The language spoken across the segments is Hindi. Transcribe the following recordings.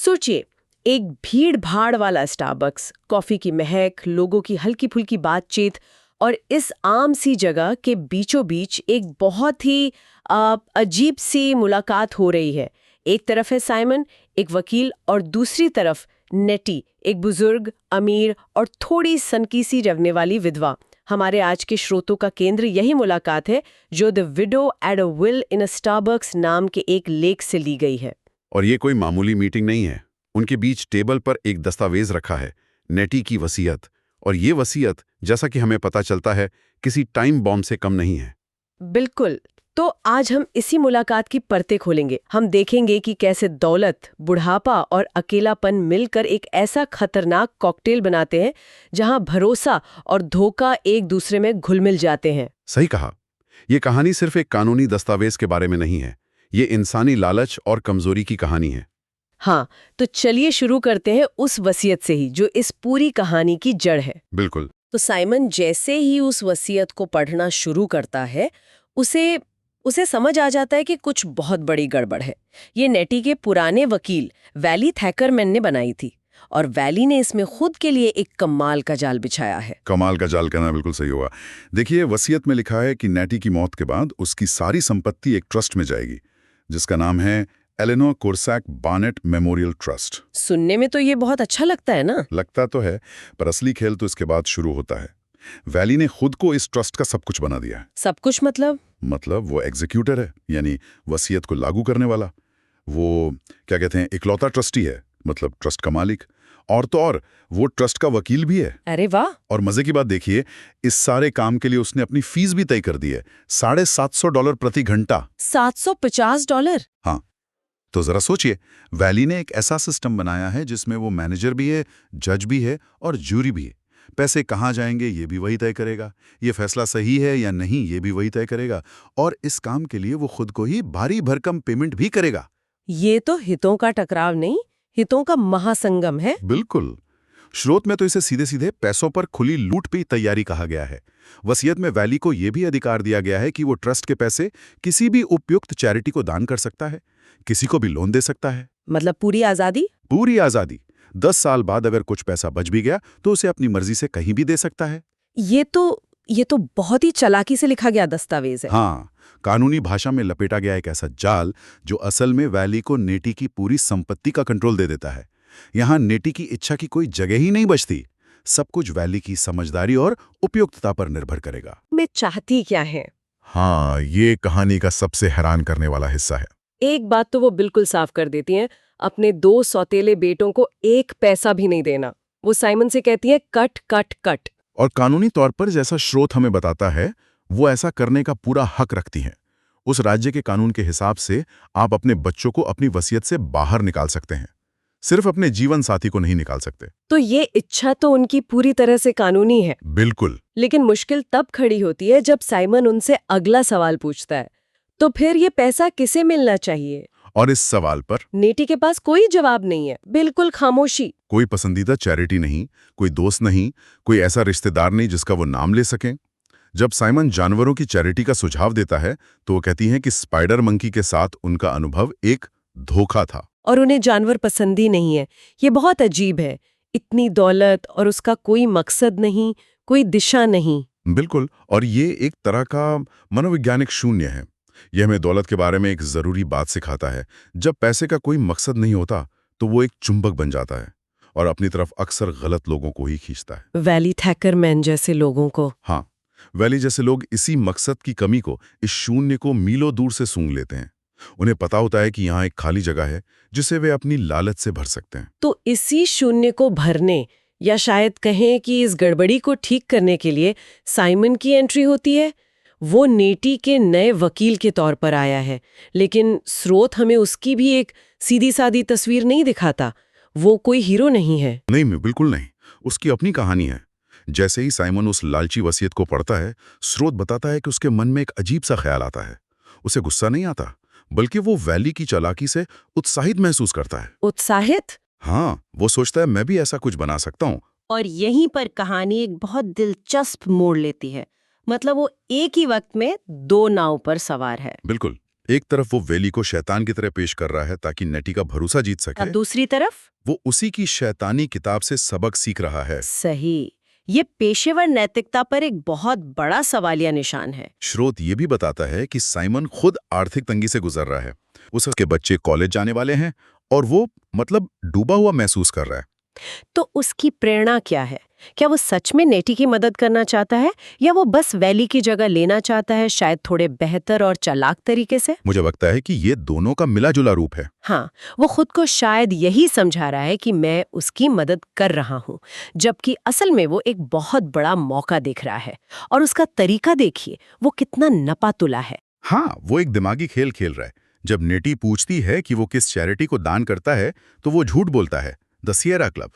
सोचिए, एक भीड़ भाड़ वाला स्टारबक्स, कॉफी की महक, लोगों की हल्की फुल्की बातचीत, और इस आम सी जगह के बीचों बीच एक बहुत ही अजीब सी मुलाकात हो रही है। एक तरफ है साइमन, एक वकील, और दूसरी तरफ नेटी, एक बुजुर्ग, अमीर और थोड़ी सनकीसी रखने वाली विधवा। हमारे आज के श्रोतों का केंद्र यही मुलाकात है, जो the widow at a will in a Starbucks नाम के एक लेख से ली गई है। और ये कोई मामूली मीटिंग नहीं है। उनके बीच टेबल पर एक दस्तावेज रखा है, नेटी की वसीयत। और ये वसीयत, जैसा कि हमें पता चलता है, किसी टाइम बॉम्ब से कम नहीं है। बिल्कुल। तो आज हम इसी मुलाकात की परतें खोलेंगे। हम देखेंगे कि कैसे दौलत, बुढ़ापा और अकेलापन मिलकर एक ऐसा खतरनाक कॉकटेल बनाते हैं जहां भरोसा और धोखा एक दूसरे में घुल मिल जाते हैं। सही कहा। ये कहानी सिर्फ एक कानूनी दस्तावेज के बारे में नहीं है। ये इंसानी लालच और कमजोरी की कहानी है। हाँ, तो चलिए शुरू करते हैं उस वसीयत से ही, जो इस पूरी कहानी की जड़ है। बिल्कुल। तो साइमन जैसे ही उस वसीयत को पढ़ना शुरू करता है, उसे समझ आ जाता है कि कुछ बहुत बड़ी गड़बड़ है। ये नेटी के पुराने वकील वैली थैकरमैन ने बनाई थी, और वैली ने इसमें खुद के लिए एक कमाल का जाल बिछाया है। कमाल का जाल कहना बिल्कुल सही होगा। देखिए, वसीयत में लिखा है कि नेटी की मौत के बाद उसकी सारी संपत्ति एक ट्रस्ट में जाएगी, जिसका नाम है एलेनोर कोर्सैक बार्नेट मेमोरियल ट्रस्ट। सुनने में तो ये बहुत अच्छा लगता है ना? लगता तो है, पर असली खेल तो इसके बाद शुरू होता है। वैली ने खुद को इस ट्रस्ट का सब कुछ बना दिया है। सब कुछ मतलब वो एग्जीक्यूटर है, यानी वसीयत को लागू करने वाला। वो क्या कहते हैं, इकलौता ट्रस्टी है, मतलब ट्रस्ट का मालिक। और तो और वो ट्रस्ट का वकील भी है। अरे वाह! और मजे की बात देखिए, इस सारे काम के लिए उसने अपनी फीस भी तय कर दी है, $750 प्रति घंटा। $750? हाँ, तो जरा सोचिए, वैली ने एक ऐसा सिस्टम बनाया है जिसमें वो मैनेजर भी है, जज भी है और जूरी भी है। पैसे कहाँ जाएंगे ये भी वही तय करेगा, ये फैसला सही है या नहीं ये भी वही तय करेगा, और इस काम के लिए वो खुद को ही भारी भरकम पेमेंट भी करेगा। ये तो हितों का टकराव नहीं, हितों का महासंगम है। बिल्कुल। स्रोत में तो इसे सीधे सीधे पैसों पर खुली लूट की तैयारी कहा गया है। वसीयत में वैली को यह भी अधिकार दिया गया है कि वो ट्रस्ट के पैसे किसी भी उपयुक्त चैरिटी को दान कर सकता है, किसी को भी लोन दे सकता है। मतलब पूरी आजादी? पूरी आजादी। 10 साल बाद अगर कुछ पैसा बच भी गया तो उसे अपनी मर्जी से कहीं भी दे सकता है। ये तो बहुत ही चालाकी से लिखा गया दस्तावेज है। हाँ, कानूनी भाषा में लपेटा गया एक ऐसा जाल जो असल में वैली को नेटी की पूरी संपत्ति का कंट्रोल दे देता है। यहाँ नेटी की इच्छा की कोई जगह ही नहीं बचती। सब कुछ वैली की समझदारी और उपयुक्तता पर निर्भर करेगा। मैं चाहती क्या है? हाँ, ये कहानी का सबसे हैरान करने वाला हिस्सा है। एक बात तो वो बिल्कुल साफ कर देती हैं, अपने 2 सौतेले बेटों को 1 पैसा भी नहीं देना। वो साइमन से कहती है, कट कट कट। और कानूनी तौर पर, जैसा स्रोत हमें बताता है, वो ऐसा करने का पूरा हक रखती हैं। उस राज्य के कानून के हिसाब से आप अपने बच्चों को अपनी वसीयत से बाहर निकाल सकते हैं, सिर्फ अपने जीवन साथी को नहीं निकाल सकते। तो ये इच्छा तो उनकी पूरी तरह से कानूनी है। बिल्कुल। लेकिन मुश्किल तब खड़ी होती है जब साइमन उनसे अगला सवाल पूछता है, तो फिर ये पैसा किसे मिलना चाहिए? और इस सवाल पर नेटी के पास कोई जवाब नहीं है, बिल्कुल खामोशी। कोई पसंदीदा चैरिटी नहीं, कोई दोस्त नहीं, कोई ऐसा रिश्तेदार नहीं जिसका वो नाम ले सकें। जब साइमन जानवरों की चैरिटी का सुझाव देता है तो वो कहती हैं कि स्पाइडर मंकी के साथ उनका अनुभव एक धोखा था। और उन्हें जानवर पसंद ही नहीं है। ये बहुत अजीब है, इतनी दौलत और उसका कोई मकसद नहीं, कोई दिशा नहीं। बिल्कुल। और ये एक तरह का मनोवैज्ञानिक शून्य है। यह हमें दौलत के बारे में एक जरूरी बात सिखाता है। जब पैसे का कोई मकसद नहीं होता तो वो एक चुंबक बन जाता है और अपनी तरफ अक्सर गलत लोगों को ही खींचता है। वैली थैकरमैन जैसे लोगों को। हाँ, वैली जैसे लोग इसी मकसद की कमी को, इस शून्य को मीलों दूर से सूंघ लेते हैं। उन्हें पता होता है कि यहाँ एक खाली जगह है जिसे वे अपनी लालच से भर सकते हैं। तो इसी शून्य को भरने, या शायद कहें कि इस गड़बड़ी को ठीक करने के लिए साइमन की एंट्री होती है। वो नेटी के नए वकील के तौर पर आया है, लेकिन स्रोत हमें उसकी भी एक सीधी सादी तस्वीर नहीं दिखाता। वो कोई हीरो नहीं है। नहीं, बिल्कुल नहीं। उसकी अपनी कहानी है। जैसे ही साइमन उस लालची वसीयत को पढ़ता है, स्रोत बताता है कि उसके मन में एक अजीब सा ख्याल आता है। उसे गुस्सा नहीं आता, बल्कि वो वैली की चालाकी से उत्साहित महसूस करता है। उत्साहित? हाँ, वो सोचता है मैं भी ऐसा कुछ बना सकता हूँ। और यहीं पर कहानी एक बहुत दिलचस्प मोड़ लेती है। मतलब वो एक ही वक्त में 2 नाव पर सवार है। बिल्कुल। एक तरफ वो वेली को शैतान की तरह पेश कर रहा है ताकि नेटी का भरोसा जीत सके, अब दूसरी तरफ वो उसी की शैतानी किताब से सबक सीख रहा है। सही, ये पेशेवर नैतिकता पर एक बहुत बड़ा सवालिया निशान है। स्रोत ये भी बताता है कि साइमन खुद आर्थिक तंगी से गुजर रहा है। उसके बच्चे कॉलेज जाने वाले हैं और वो डूबा हुआ महसूस कर रहा है। तो उसकी प्रेरणा क्या है? क्या वो सच में नेटी की मदद करना चाहता है या वो बस वैली की जगह लेना चाहता है, शायद थोड़े बेहतर और चालाक तरीके से? मुझे लगता है कि ये दोनों का मिला जुला रूप है। हाँ, वो खुद को शायद यही समझा रहा है कि मैं उसकी मदद कर रहा हूँ, जबकि असल में वो एक बहुत बड़ा मौका देख रहा है। और उसका तरीका देखिए, वो कितना नपातुला है। हाँ, वो एक दिमागी खेल खेल रहा है। जब नेटी पूछती है कि वो किस चैरिटी को दान करता है, तो वो झूठ बोलता है, द सियरा क्लब।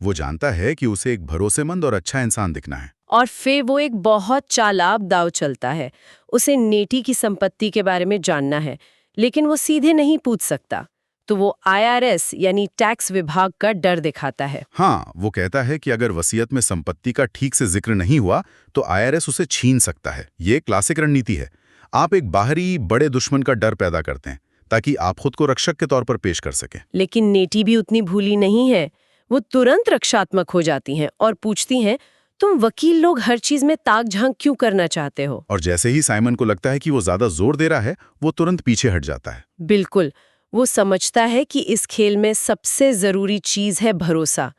वो जानता है कि उसे एक भरोसेमंद और अच्छा इंसान दिखना है। और फिर वो एक बहुत चालाक दाव चलता है। उसे नेटी की संपत्ति के बारे में जानना है, लेकिन वो सीधे नहीं पूछ सकता। तो वो IRS यानी टैक्स विभाग का डर दिखाता है। हाँ, वो कहता है कि अगर वसीयत में संपत्ति का ठीक से जिक्र नहीं हुआ, तो IRS उसे छीन सकता है। ये क्लासिक रणनीति है। आप एक बाहरी बड़े दुश्मन का डर पैदा करते हैं, ताकि आप खुद को रक्षक के तौर पर पेश कर सकें। लेकिन नेटी भी उतनी भूली नहीं है। वो तुरंत रक्षात्मक हो जाती हैं और पूछती हैं, तुम वकील लोग हर चीज में ताक झांक क्यों करना चाहते हो? और जैसे ही साइमन को लगता है कि वो ज्यादा जोर दे रहा है, वो तुरंत पीछे हट जाता है। बिल्कुल, वो समझता है कि इस खेल में सबसे जरूरी चीज है भरोसा।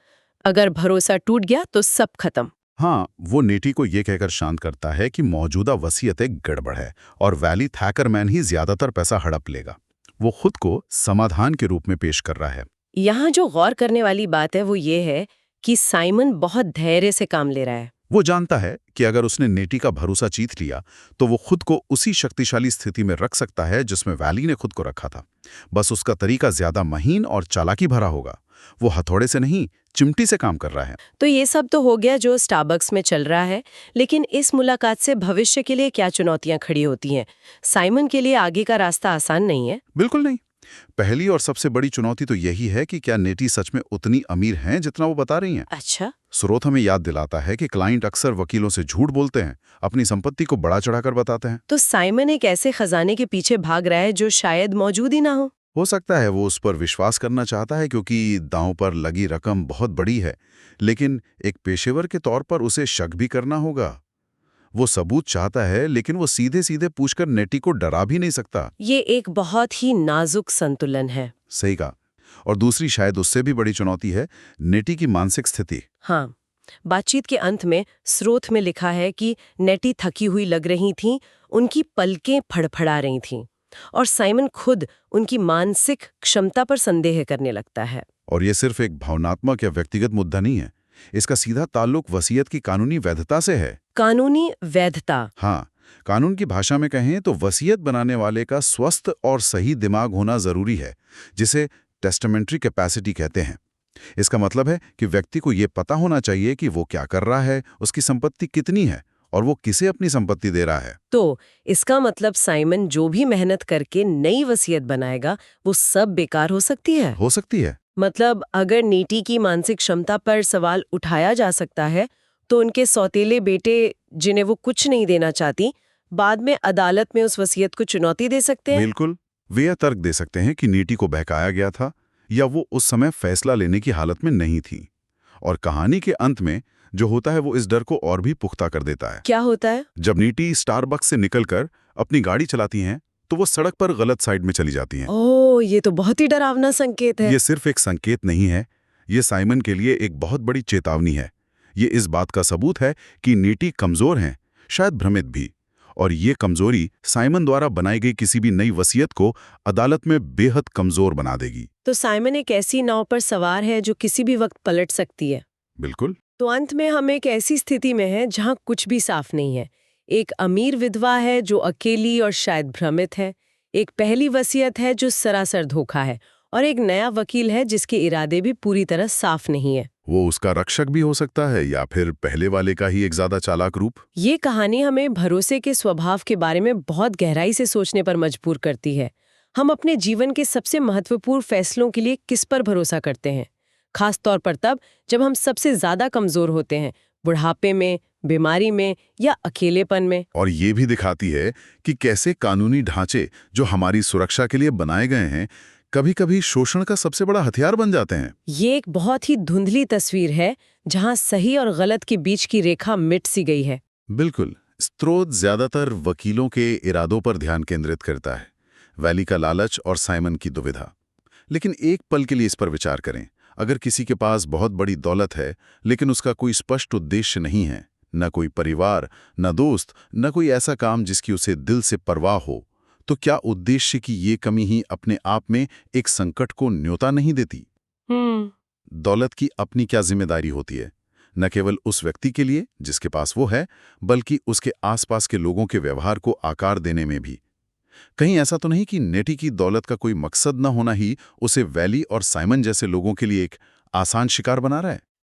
अगर भरोसा टूट गया तो सब खत्म। हाँ, वो नेटी को ये कहकर शांत करता है कि मौजूदा वसीयतें गड़बड़ है और वैली थैकरमैन ही ज्यादातर पैसा हड़प लेगा। वो खुद को समाधान के रूप में पेश कर रहा है। यहाँ जो गौर करने वाली बात है वो ये है कि साइमन बहुत धैर्य से काम ले रहा है। वो जानता है कि अगर उसने नेटी का भरोसा जीत लिया, तो वो खुद को उसी शक्तिशाली स्थिति में रख सकता है जिसमें वैली ने खुद को रखा था। बस उसका तरीका ज्यादा महीन और चालाकी भरा होगा। वो हथौड़े से नहीं, चिमटी से काम कर रहा है। तो ये सब तो हो गया जो स्टारबक्स में चल रहा है, लेकिन इस मुलाकात से भविष्य के लिए क्या चुनौतियां खड़ी होती हैं? साइमन के लिए आगे का रास्ता आसान नहीं है। बिल्कुल नहीं। पहली और सबसे बड़ी चुनौती तो यही है कि क्या नेटी सच में उतनी अमीर हैं जितना वो बता रही हैं। अच्छा, स्रोत हमें याद दिलाता है कि क्लाइंट अक्सर वकीलों से झूठ बोलते हैं, अपनी संपत्ति को बढ़ा चढ़ाकर बताते हैं। तो साइमन एक ऐसे खजाने के पीछे भाग रहा है जो शायद मौजूद ही ना हो। सकता है वो उस पर विश्वास करना चाहता है क्योंकि दांव पर लगी रकम बहुत बड़ी है, लेकिन एक पेशेवर के तौर पर उसे शक भी करना होगा। वो सबूत चाहता है, लेकिन वो सीधे सीधे पूछकर नेटी को डरा भी नहीं सकता। ये एक बहुत ही नाजुक संतुलन है। सही कहा। और दूसरी, शायद उससे भी बड़ी चुनौती है, नेटी की मानसिक स्थिति। हाँ, बातचीत के अंत में स्रोत में लिखा है कि नेटी थकी हुई लग रही थीं, उनकी पलकें फड़फड़ा रही थीं, और साइमन खुद उनकी मानसिक क्षमता पर संदेह करने लगता है। और ये सिर्फ एक भावनात्मक या व्यक्तिगत मुद्दा नहीं है, इसका सीधा ताल्लुक वसीयत की कानूनी वैधता से है। कानूनी वैधता? हाँ, कानून की भाषा में कहें तो वसीयत बनाने वाले का स्वस्थ और सही दिमाग होना जरूरी है, जिसे टेस्टामेंट्री कैपेसिटी कहते हैं। इसका मतलब है कि व्यक्ति को ये पता होना चाहिए कि वो क्या कर रहा है, उसकी संपत्ति कितनी है और वो किसे अपनी संपत्ति दे रहा है। तो इसका मतलब साइमन जो भी मेहनत करके नई वसीयत बनाएगा वो सब बेकार हो सकती है। हो सकती है। मतलब अगर नेटी की मानसिक क्षमता पर सवाल उठाया जा सकता है, तो उनके सौतेले बेटे, जिन्हें वो कुछ नहीं देना चाहती, बाद में अदालत में उस वसीयत को चुनौती दे सकते हैं। बिल्कुल, वे यह तर्क दे सकते हैं कि नेटी को बहकाया गया था या वो उस समय फैसला लेने की हालत में नहीं थी। और कहानी के अंत में जो होता है वो इस डर को और भी पुख्ता कर देता है। क्या होता है? जब नेटी स्टारबक्स से निकलकर अपनी गाड़ी चलाती हैं, तो वो सड़क पर गलत साइड में चली जाती हैं। ओह, ये तो बहुत ही डरावना संकेत है। ये सिर्फ एक संकेत नहीं है, ये साइमन के लिए एक बहुत बड़ी चेतावनी है। ये इस बात का सबूत है कि नेटी कमजोर हैं, शायद भ्रमित भी, और ये कमजोरी साइमन द्वारा बनाई गई किसी भी नई वसीयत को अदालत में बेहद कमजोर बना देगी। तो साइमन एक ऐसी नाव पर सवार है जो किसी भी वक्त पलट सकती है। बिल्कुल। तो अंत में हम एक ऐसी स्थिति में हैं जहां कुछ भी साफ नहीं है। एक अमीर विधवा है जो अकेली और शायद भ्रमित है, एक पहली वसीयत है जो सरासर धोखा है, और एक नया वकील है जिसके इरादे भी पूरी तरह साफ नहीं है। वो उसका रक्षक भी हो सकता है या फिर पहले वाले का ही एक ज्यादा चालाक रूप। ये कहानी हमें भरोसे के स्वभाव के बारे में बहुत गहराई से सोचने पर मजबूर करती है। हम अपने जीवन के सबसे महत्वपूर्ण फैसलों के लिए किस पर भरोसा करते हैं, खास तौर पर तब जब हम सबसे ज्यादा कमजोर होते हैं, बुढ़ापे में, बीमारी में या अकेलेपन में। और ये भी दिखाती है कि कैसे कानूनी ढांचे जो हमारी सुरक्षा के लिए बनाए गए हैं कभी-कभी शोषण का सबसे बड़ा हथियार बन जाते हैं। ये एक बहुत ही धुंधली तस्वीर है जहां सही और गलत के बीच की रेखा मिट सी गई है। बिल्कुल। स्रोत ज्यादातर वकीलों के इरादों पर ध्यान केंद्रित करता है, वैली का लालच और साइमन की दुविधा। लेकिन एक पल के लिए इस पर विचार करें, अगर किसी के पास बहुत बड़ी दौलत है लेकिन उसका कोई स्पष्ट उद्देश्य नहीं है, न कोई परिवार, न दोस्त, न कोई ऐसा काम जिसकी उसे दिल से परवाह हो, तो क्या उद्देश्य की ये कमी ही अपने आप में एक संकट को न्योता नहीं देती? दौलत की अपनी क्या जिम्मेदारी होती है, न केवल उस व्यक्ति के लिए जिसके पास वो है, बल्कि उसके आसपास के लोगों के व्यवहार को आकार देने में भी। कहीं ऐसा तो नहीं कि नेटी की दौलत का कोई मकसद न होना ही उसे वैली और साइमन जैसे लोगों के लिए एक आसान शिकार बना रहा है?